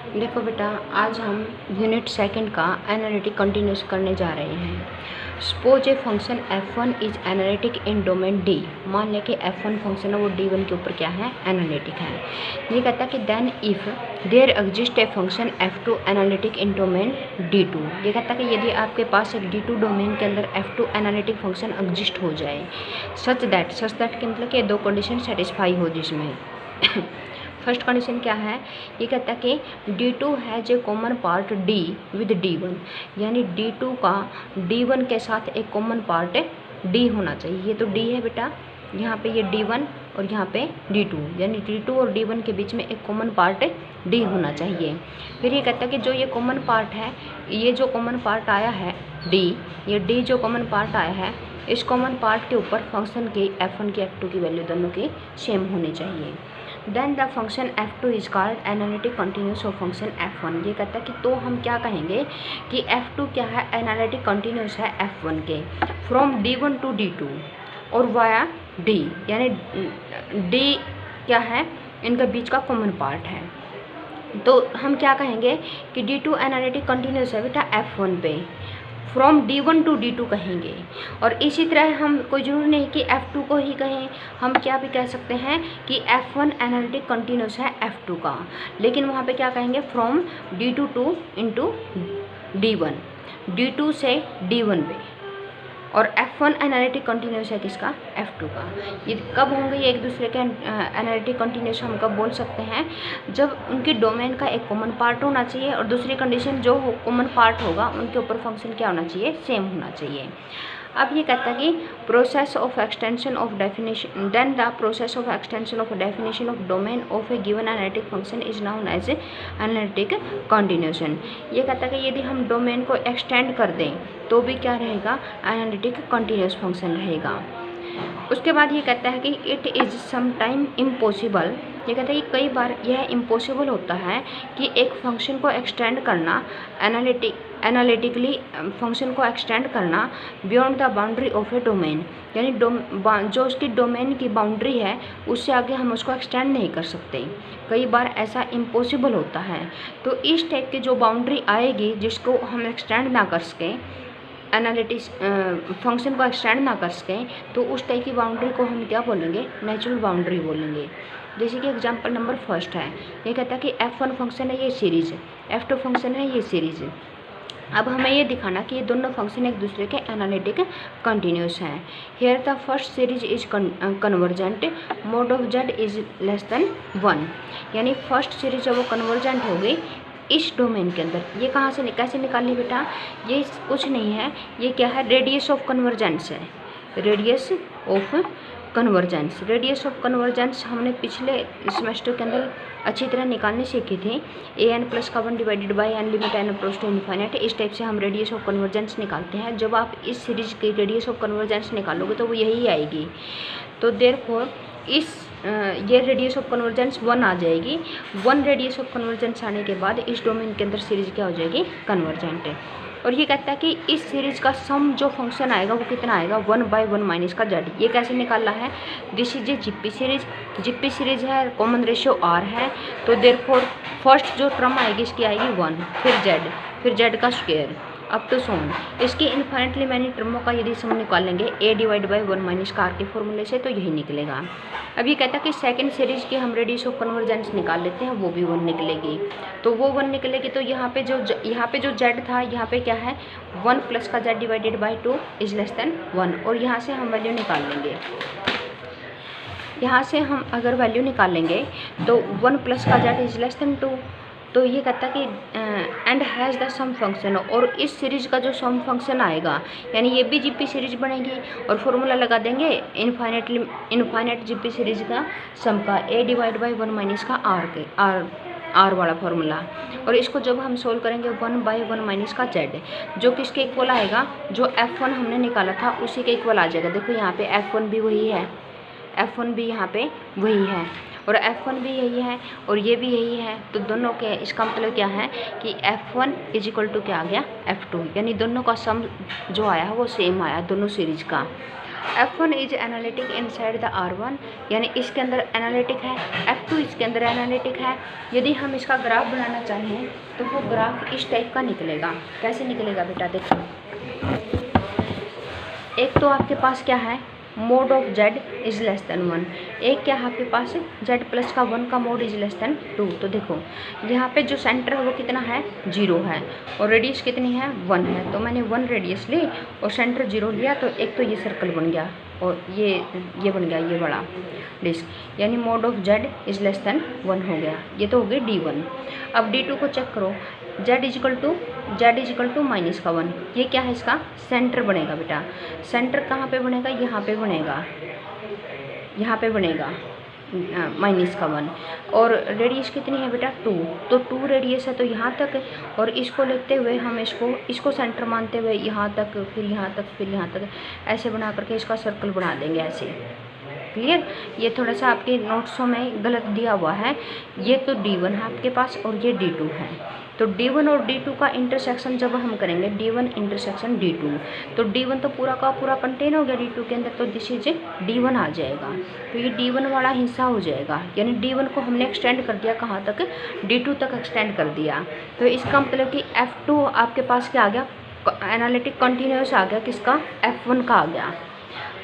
देखो बेटा, आज हम यूनिट सेकंड का एनालिटिक कंटिन्यूस करने जा रहे हैं। Suppose a function f1 is analytic in domain D। मान लें कि f1 फंक्शन है वो D1 के ऊपर क्या है, एनालिटिक है। ये कहता है कि then if there exist a function f2 analytic in domain D2। ये कहता है कि यदि आपके पास एक D2 डोमेन के अंदर f2 एनालिटिक फंक्शन एग्जिस्ट हो जाए, सच दैट के मतलब कि दो कंडीशन सेटिस्फाई हो जिसमें फर्स्ट कंडीशन क्या है, ये कहता है कि D2 has a common part D with D1, यानी D2 का D1 के साथ एक कॉमन पार्ट D होना चाहिए। ये तो D है बेटा, यहाँ पे ये D1 और यहाँ पे D2, यानी D2 और D1 के बीच में एक कॉमन पार्ट D होना चाहिए। फिर ये कहता है कि जो ये कॉमन पार्ट है, ये जो कॉमन पार्ट आया है D, ये D जो कॉमन पार्ट आया है, इस कॉमन पार्ट के ऊपर फंक्शन की f1 की f2 की वैल्यू दोनों की सेम होनी चाहिए। Then the function f2 is called analytic continuous of function f1। ये कहता है कि तो हम क्या कहेंगे कि f2 क्या है, एनालिटिक कंटिन्यूस है f1 के, फ्रॉम D1 टू D2 और वाया D, यानी D क्या है, इनका बीच का कॉमन पार्ट है। तो हम क्या कहेंगे कि D2 एनालिटिक कंटिन्यूस है बेटा f1 पे, फ्रॉम D1 टू D2 कहेंगे। और इसी तरह हम कोई ज़रूरी नहीं कि f2 को ही कहें, हम क्या भी कह सकते हैं कि f1 एनालिटिक कंटिन्यूस है f2 का, लेकिन वहाँ पे क्या कहेंगे, from D2 two into D1, D2 से D1 पे। और f1 एनालिटिक कंटिन्यूस है किसका, f2 का। ये कब होंगे ये एक दूसरे के एनालिटिक कंटिन्यूस, हम कब बोल सकते हैं, जब उनके डोमेन का एक कॉमन पार्ट होना चाहिए और दूसरी कंडीशन जो कॉमन पार्ट होगा उनके ऊपर फंक्शन क्या होना चाहिए, सेम होना चाहिए। अब ये कहता है कि process of extension of definition, then the process of extension of definition of domain of a given analytic function is known as analytic continuation. ये कहता है कि यदि हम डोमेन को एक्सटेंड कर दें तो भी क्या रहेगा, एनालिटिक कंटिन्यूस फंक्शन रहेगा। उसके बाद ये कहता है कि इट इज़ समटाइम इम्पॉसिबल। ये कहता है कि कई बार यह इम्पॉसिबल होता है कि एक फंक्शन को एक्सटेंड करना, एनालिटिकली फंक्शन को एक्सटेंड करना beyond the boundary of A domain, यानी जो उसकी डोमेन की बाउंड्री है उससे आगे हम उसको एक्सटेंड नहीं कर सकते। कई बार ऐसा इम्पॉसिबल होता है। तो इस टाइप की जो बाउंड्री आएगी जिसको हम एक्सटेंड ना कर सकें, एनालिटिक्स फंक्शन को एक्सटेंड ना कर सकें, तो उस टाइप की बाउंड्री को हम क्या बोलेंगे, नेचुरल बाउंड्री बोलेंगे। जैसे कि एग्जांपल नंबर फर्स्ट है, ये कहता है कि f1 फंक्शन है ये सीरीज, f2 फंक्शन है ये सीरीज। अब हमें ये दिखाना कि ये दोनों फंक्शन एक दूसरे के एनालिटिक कंटिन्यूस हैं। Here the first series is convergent, mod of z is less than 1, यानी फर्स्ट सीरीज जब वो कन्वर्जेंट हो गई इस डोमेन के अंदर। ये कहाँ से कैसे निकाली बेटा, ये कुछ नहीं है, ये क्या है, रेडियस ऑफ कन्वर्जेंस है, radius of convergence. Radius of convergence हमने पिछले सेमेस्टर के अंदर अच्छी तरह निकालनी सीखी थी। an+1 divided by n limit n approach to infinite. इस टाइप से हम रेडियस ऑफ कन्वर्जेंस निकालते हैं। जब आप इस सीरीज की रेडियस ऑफ कन्वर्जेंस निकालोगे तो वो यही आएगी। तो देयरफॉर ये रेडियस ऑफ कन्वर्जेंस 1 आ जाएगी। 1 रेडियस ऑफ कन्वर्जेंस आने के बाद इस डोमेन के अंदर सीरीज क्या हो जाएगी, कन्वर्जेंट है। और ये कहता है कि इस सीरीज का सम जो फंक्शन आएगा वो कितना आएगा, 1/1 माइनस का z। ये कैसे निकाला है, this is a GP series, GP series है, कॉमन रेशियो r है, तो देयरफॉर फर्स्ट जो टर्म आएगी इसकी आएगी 1, फिर z का स्क्वायर अप टू सोन। इसके इन्फाइनेटली मैनी टर्मों का यदि सम निकालेंगे a/1 माइनस का r के फॉर्मूले से, तो यही निकलेगा। अब ये कहता है कि सेकंड सीरीज की हम रेडियस ऑफ कन्वर्जेंस निकाल लेते हैं, वो भी 1 निकलेगी। तो वो 1 निकलेगी, तो यहाँ पे जो z था, यहाँ पे क्या है, 1 प्लस का z divided by 2 is less than 1, और यहाँ से हम वैल्यू निकाल लेंगे। यहाँ से हम अगर वैल्यू निकालेंगे तो 1 प्लस का z इज लेस देन 2। तो ये कहता है कि and has the sum function, और इस सीरीज का जो सम फंक्शन आएगा, यानी ये भी जीपी सीरीज बनेगी, और फॉर्मूला लगा देंगे इनफाइनाइट जीपी सीरीज का सम का, a/1 माइनस का r वाला फॉर्मूला। और इसको जब हम सोल्व करेंगे 1/1 माइनस का z, जो किसके इक्वल आएगा, जो f1 हमने निकाला था उसी के इक्वल आ जाएगा। देखो यहाँ पे f1 भी वही है, f1 भी यहाँ पे वही है, और f1 भी यही है, और ये भी यही है। तो दोनों के, इसका मतलब क्या है कि f1 इज इक्वल टू क्या आ गया, f2, यानी दोनों का सम जो आया है वो सेम आया दोनों सीरीज का। F1 is analytic inside the R1, यानी इसके अंदर एनालिटिक है, F2 इसके अंदर एनालिटिक है। यदि हम इसका ग्राफ बनाना चाहें तो वो ग्राफ इस टाइप का निकलेगा। कैसे निकलेगा बेटा, देखो, एक तो आपके पास क्या है, mode of z is less than 1, एक क्या है आपके पास, z प्लस का 1 का मोड इज लेस देन 2। तो देखो यहाँ पे जो सेंटर है वो कितना है, 0 है, और रेडियस कितनी है, 1 है। तो मैंने 1 रेडियस ली और सेंटर 0 लिया, तो एक तो ये सर्कल बन गया और ये बन गया ये बड़ा डिस्क, यानी mode of z is less than 1 हो गया। ये तो हो गई D1। अब D2 को चेक करो, z इजिकल टू -1, ये क्या है, इसका सेंटर बनेगा बेटा। सेंटर कहाँ पे बनेगा, यहाँ पे बनेगा, यहाँ पे बनेगा -1, और रेडियस कितनी है बेटा, 2। तो 2 रेडियस है तो यहाँ तक, और इसको लेते हुए हम इसको सेंटर मानते हुए यहाँ तक, फिर यहाँ तक, फिर यहाँ तक, ऐसे बना करके इसका सर्कल बना देंगे ऐसे। क्लियर। ये थोड़ा सा आपके नोट्सों में गलत दिया हुआ है। ये तो D1 है आपके पास और ये D2 है। तो D1 और D2 का इंटरसेक्शन जब हम करेंगे, D1 इंटरसेक्शन D2, तो D1 तो पूरा का पूरा कंटेन हो गया D2 के अंदर, तो दिस इज D1 आ जाएगा। तो ये D1 वाला हिस्सा हो जाएगा, यानी D1 को हमने एक्सटेंड कर दिया कहाँ तक, D2 तक एक्सटेंड कर दिया। तो इसका मतलब कि F2 आपके पास क्या आ गया, एनालिटिक कंटिन्यूस आ गया, किसका, F1 का आ गया।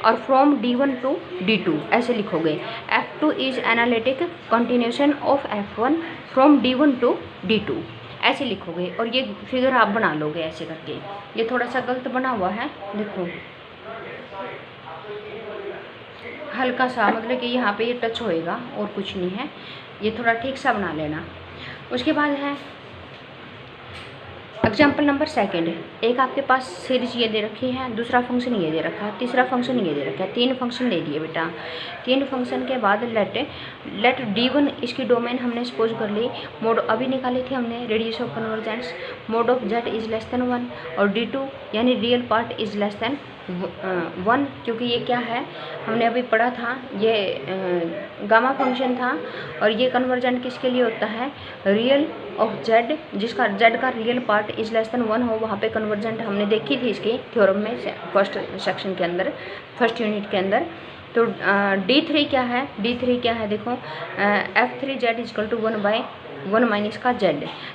और फ्रॉम D1 टू D2 ऐसे लिखोगे, F2 is analytic continuation of F1 from D1 to D2 ऐसे लिखोगे, और ये फिगर आप बना लोगे ऐसे करके। ये थोड़ा सा गलत बना हुआ है, देखो हल्का सा, मतलब कि यहाँ पे ये टच होएगा और कुछ नहीं है, ये थोड़ा ठीक सा बना लेना। उसके बाद है एग्जाम्पल नंबर 2, एक आपके पास सीरीज ये दे रखी है, दूसरा फंक्शन ये दे रखा है, तीसरा फंक्शन ये दे रखा है, 3 फंक्शन दे दिए बेटा। 3 फंक्शन के बाद लेट D1 इसकी डोमेन हमने सपोज कर ली, मोड अभी निकाली थी हमने, radius of convergence, mode of z is less than 1, और D2 यानी real part is less than 1, क्योंकि ये क्या है, हमने अभी पढ़ा था, ये गामा फंक्शन था, और ये कन्वर्जेंट किसके लिए होता है, रियल ऑफ z, जिसका z का real part is less than 1 हो, वहाँ पे कन्वर्जेंट हमने देखी थी इसकी थ्योरम में, फर्स्ट सेक्शन के अंदर, फर्स्ट यूनिट के अंदर। तो D3 क्या है, D3 क्या है, देखो F3z इजकल टू 1/1 माइनस का z।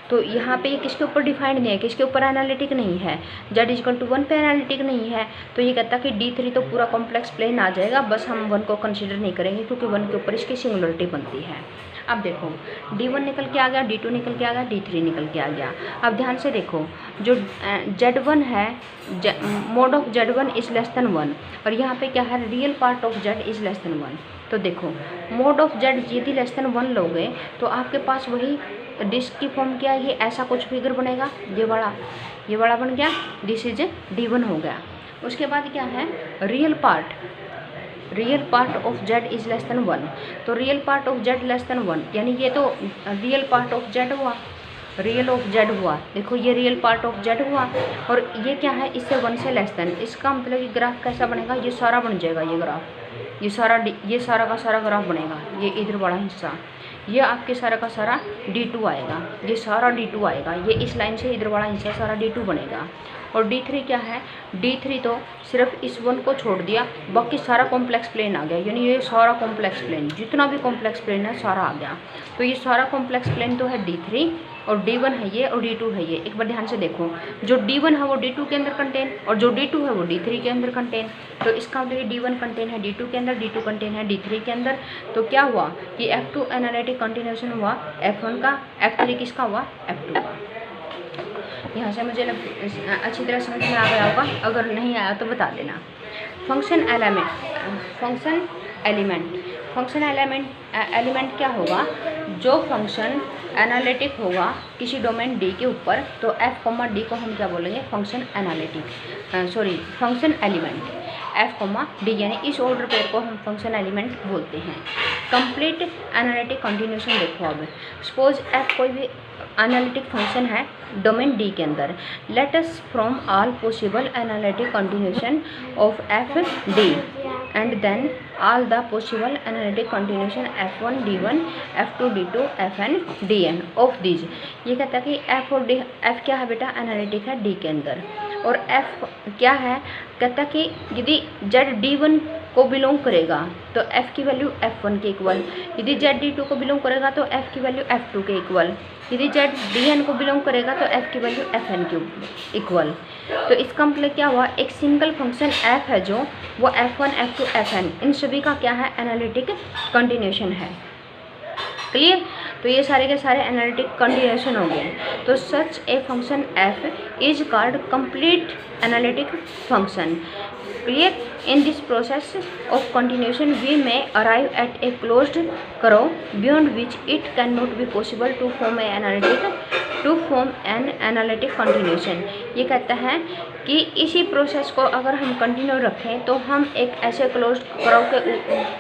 तो यहाँ पे ये किसके ऊपर डिफाइंड नहीं है, किसके ऊपर एनालिटिक नहीं है, z इजकल टू 1 पे एनालिटिक नहीं है। तो ये कहता है कि D3 तो पूरा कॉम्प्लेक्स प्लेन आ जाएगा, बस हम 1 को कंसिडर नहीं करेंगे, क्योंकि 1 के ऊपर इसकी सिंगुलरिटी बनती है। अब देखो D1 निकल के आ गया, D2 निकल के आ गया, D3 निकल के आ गया। अब ध्यान से देखो, जो Z1 है, mode of Z1 is less than 1, और यहाँ पे क्या है, real part of Z is less than 1। तो देखो मोड ऑफ Z यदि लेस देन 1 लोगे तो आपके पास वही डिस्क की फॉर्म क्या है, ये ऐसा कुछ फिगर बनेगा, ये बड़ा बन गया, दिस इज D1 हो गया। उसके बाद क्या है, real part of z is less than 1, तो real part of z less than 1, यानी ये तो रियल पार्ट ऑफ z हुआ, रियल ऑफ z हुआ, देखो ये रियल पार्ट ऑफ z हुआ, और ये क्या है, इससे 1 से लेस देन। इसका मतलब ये ग्राफ कैसा बनेगा, ये सारा बन जाएगा, ये ग्राफ, ये सारा का सारा ग्राफ बनेगा, ये इधर बड़ा हिस्सा, ये आपके सारा का सारा D2 आएगा, ये सारा D2 आएगा, ये इस लाइन से इधर बड़ा हिस्सा सारा D2 बनेगा। और D3 क्या है, D3 तो सिर्फ इस 1 को छोड़ दिया, बाकी सारा कॉम्प्लेक्स प्लेन आ गया, यानी ये सारा कॉम्प्लेक्स प्लेन, जितना भी कॉम्प्लेक्स प्लेन है सारा आ गया। तो ये सारा कॉम्प्लेक्स प्लेन तो है D3, और D1 है ये, और D2 है ये। एक बार ध्यान से देखो, जो D1 है वो D2 के अंदर कंटेन, और जो D2 है वो D3 के अंदर कंटेन। तो इसका मतलब D1 कंटेन है D2 के अंदर, D2 कंटेन है D3 के अंदर। तो क्या हुआ कि F2 एनालिटिक कंटिन्यूशन हुआ F1 का, F3 किसका हुआ, F2 का। यहाँ से मुझे अच्छी तरह समझ में आ गया होगा, अगर नहीं आया तो बता देना। फंक्शन एलिमेंट क्या होगा, जो फंक्शन एनालिटिक होगा किसी डोमेन D के ऊपर, तो F, D को हम क्या बोलेंगे, फंक्शन एलिमेंट, F, D, यानी इस ऑर्डर पेयर को हम फंक्शन एलिमेंट बोलते हैं। कंप्लीट एनालिटिक कंटिन्यूशन देखो, अब सपोज F कोई भी एनालिटिक फंक्शन है डोमेन D के अंदर, let us from all possible analytic continuation of F D and then all the possible analytic continuation F1 D1 F2 D2 Fn Dn of these. ये कहता है कि F और D, F क्या है बेटा, एनालिटिक है D के अंदर, और एफ क्या है, कहता है कि यदि जेड D1 को बिलोंग करेगा तो एफ की वैल्यू F1 के इक्वल, यदि जेड D2 को बिलोंग करेगा तो एफ की वैल्यू F2 के इक्वल, यदि जेड DN को बिलोंग करेगा तो एफ की वैल्यू FN के इक्वल। तो इसका मतलब क्या हुआ, एक सिंगल फंक्शन f है जो वो F1 F2 FN इन सभी का क्या है, एनालिटिक कंटिन्यूशन है। क्लियर। तो ये सारे के सारे एनालिटिक कंटिन्यूशन हो गए। तो such a function f is called complete analytic function. Clear. In this process of continuation we may arrive at a closed curve beyond which it can not be possible to form an analytic continuation. ये कहता है कि इसी process को अगर हम continue रखें तो हम एक ऐसे क्लोज्ड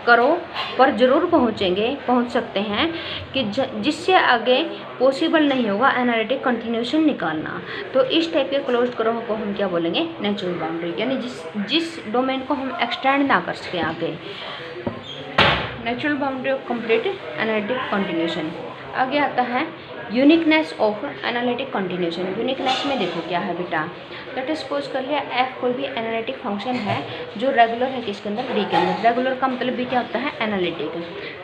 कर्व पर ज़रूर पहुंच सकते हैं कि जिससे आगे पॉसिबल नहीं होगा एनालिटिक कंटिन्यूशन निकालना। तो इस टाइप के क्लोज्ड कर्व को हम क्या बोलेंगे, नेचुरल बाउंड्री, यानी जिस डोमेन को हम एक्सटेंड ना कर सकें आगे। Natural boundary of complete analytic continuation. आगे आता है uniqueness of analytic continuation. Uniqueness में देखो क्या है बेटा, लेट अस सपोज कर लिया एफ कोई भी एनालिटिक फंक्शन है जो रेगुलर है किसके अंदर, डी के अंदर। रेगुलर का मतलब भी क्या होता है, analytic,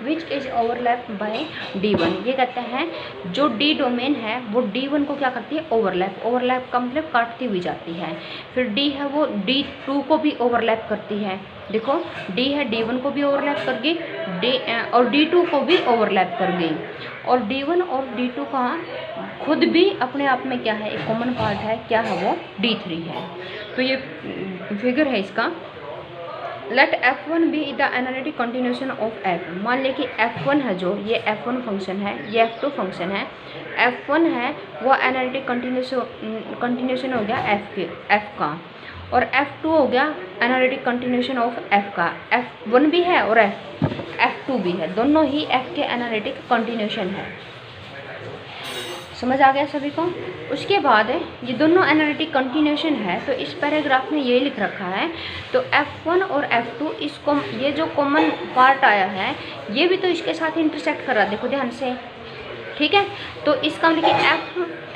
which is overlap bye D1। ये कहते हैं जो डी डोमेन है वो D1 को क्या करती है, ओवरलैप। ओवरलैप का मतलब काटती हुई जाती है। फिर डी है वो D2 को भी ओवरलैप करती है। देखो डी है D1 को भी ओवरलैप कर गई, और D2 को भी ओवरलैप कर गई, और D1 और D2 का खुद भी अपने आप में क्या है, एक कॉमन पार्ट है, क्या है वो, D3 है। तो ये फिगर है इसका। Let F1 be the analytic continuation of F। मान ले कि F1 है जो, ये F1 फंक्शन है, ये F2 फंक्शन है। F1 है वो एनालिटिक कंटिन्यूशन हो गया F का, और F2 हो गया एनालिटिक कंटिन्यूशन ऑफ F का। F1 भी है और F2 भी है, दोनों ही F के एनालिटिक कंटिन्यूशन है। समझ आ गया सभी को। उसके बाद ये दोनों एनालिटिक कंटिन्यूशन है, तो इस पैराग्राफ में ये लिख रखा है। तो F1 और F2 इसको, ये जो कॉमन पार्ट आया है ये भी तो इसके साथ इंटरसेक्ट कर रहा है, देखो ध्यान से, ठीक है। तो इसका मतलब कि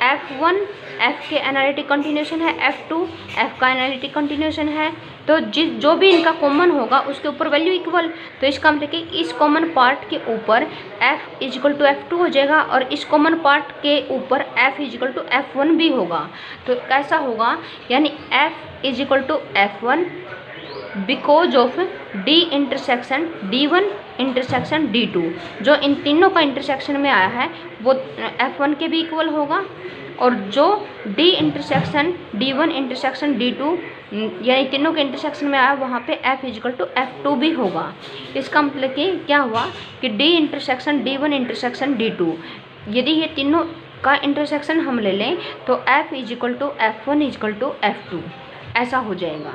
F1 F के एनालिटिक कंटिन्यूशन है, F2 F का एनालिटिक कंटिन्यूशन है। तो जो भी इनका कॉमन होगा उसके ऊपर वैल्यू इक्वल। तो इसका मतलब कि इस कॉमन पार्ट के ऊपर F इजिकल टू F2 हो जाएगा, और इस कॉमन पार्ट के ऊपर F इजिकल टू F1 भी होगा। तो कैसा होगा, यानी F is equal to F1 because of D intersection D1 intersection D2। जो इन तीनों का इंटरसेक्शन में आया है वो F1 के भी इक्वल होगा, और जो D intersection D1 intersection D2 यानी तीनों के इंटरसेक्शन में आया वहाँ पे F इजिकल टू F2 भी होगा। इसका मतलब कि क्या हुआ कि D intersection D1 intersection D2, यदि ये तीनों का इंटरसेक्शन हम ले लें तो F is equal to F1 is equal to F2 ऐसा हो जाएगा।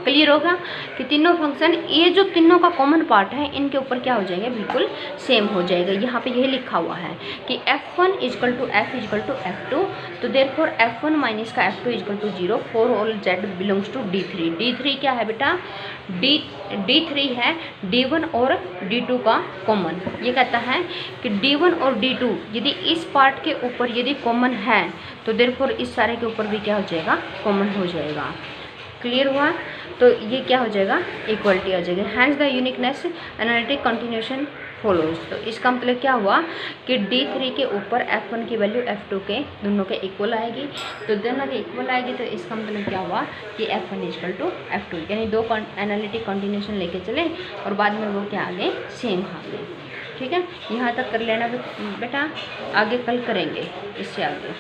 क्लियर होगा कि तीनों फंक्शन, ये जो तीनों का कॉमन पार्ट है इनके ऊपर क्या हो जाएगा, बिल्कुल सेम हो जाएगा। यहाँ पे यही लिखा हुआ है कि F1 is equal to F is equal to F2। तो देयरफॉर F1 माइनस का F2 is equal to 0 for all Z belongs to D3। D3 क्या है बेटा, D3 है D1 और D2 का कॉमन। ये कहता है कि D1 और D2 यदि इस पार्ट के ऊपर यदि कॉमन है तो देयरफॉर इस सारे के ऊपर भी क्या हो जाएगा, कॉमन हो जाएगा। क्लियर हुआ। तो ये क्या हो जाएगा, इक्वलिटी आ जाएगी। Hence the uniqueness analytic continuation follows. तो इसका मतलब क्या हुआ कि D3 के ऊपर F1 की वैल्यू F2 के दोनों के इक्वल आएगी। तो दोनों के इक्वल आएगी तो इसका मतलब क्या हुआ कि F1 इक्वल टू F2, यानी दो एनालिटिक कंटिन्यूशन लेके चले और बाद में वो क्या आ गए, सेम आ गए। ठीक है, यहाँ तक कर लेना बेटा, आगे कल करेंगे इससे आगे।